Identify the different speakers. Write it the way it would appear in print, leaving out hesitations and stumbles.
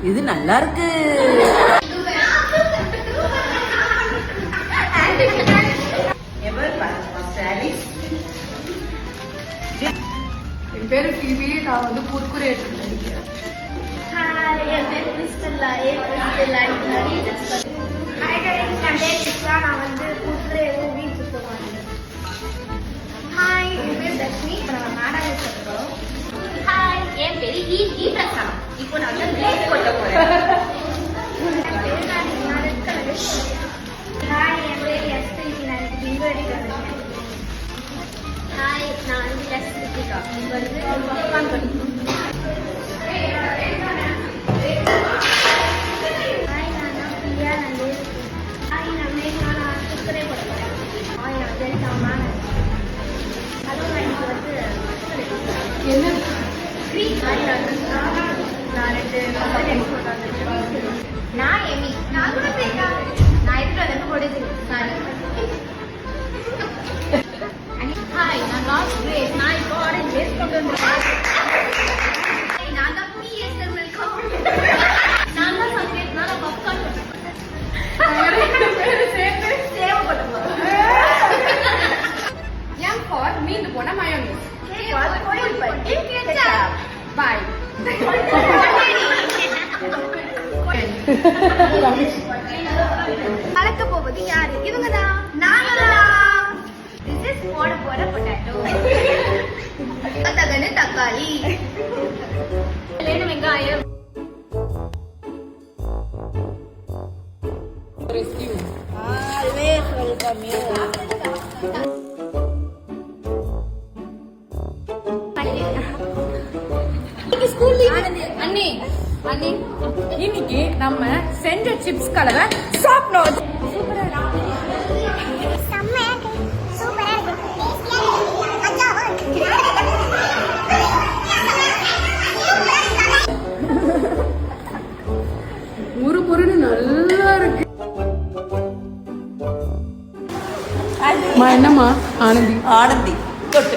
Speaker 1: இது நல்லா இருக்கு.
Speaker 2: என் பேரு டிவி. நான் வந்து குர்குரே எடுத்துருக்கேன்.
Speaker 3: என் பேர் கிறிஸ்டல்லா. நான் வந்து குர்குரே வீட்டு போவேன். ஹாய், என் பேர் தர்ஷினி. இப்போ நம்ம நாடகம் சொல்றோம். ஹாய், என் பேரு ஈ பிரசன்னா. இப்போ நான் வந்து லேட் கொட்ட போறேன். ஹாய், என் பேர் எஸ்பி. நான் பிங்கோ எடுக்கிறேன். ஹாய், நான் வந்து எஸ்பிகா. இங்க வந்து உட்கார்ந்து படிக்கணும். ஹாய், நான் பிரியா. ஹாய், நான் மேகா. நான் குர்குரே போட போறேன். ஹாய், நான் ஜெயசாமா. ஹலோ, நான் இங்க வந்து
Speaker 2: என்ன
Speaker 3: நான் 2 நான் எமி. நான் கூட பேசா. நான் எதுக்கு வந்து போடுது. சாரி. ஹாய், நான் லாஸ்ட் கிரேஸ். நான் இப்போ ஆரஞ்சு கிரேஸ் கொண்டு வந்திருக்கேன். நான் தான் பிஎஸ் வெல்கம். நான் தான் சப்ஜெக்ட். நான் பப்கார்ன் சேவ் போட்டு போறேன்.
Speaker 2: ஏன் ஃபார் மீந்து போன மயோனீஸ்.
Speaker 3: பாய். கலக்க போவது யாரு? இவங்கதான். நாங்கதான். This is போட போற பொட்டாட்டோ. தகன தக்காளி. வெங்காயம்.
Speaker 1: Always welcome you.
Speaker 2: அண்ணி அண்ணி இன்னைக்கு நம்ம செஞ்ச சிப்ஸ் கலவை சாப்பிடணும். முறுமுறுன்னு நல்லா இருக்கு. என்னம்மா ஆனந்தி
Speaker 1: ஆனந்தி தொட்டு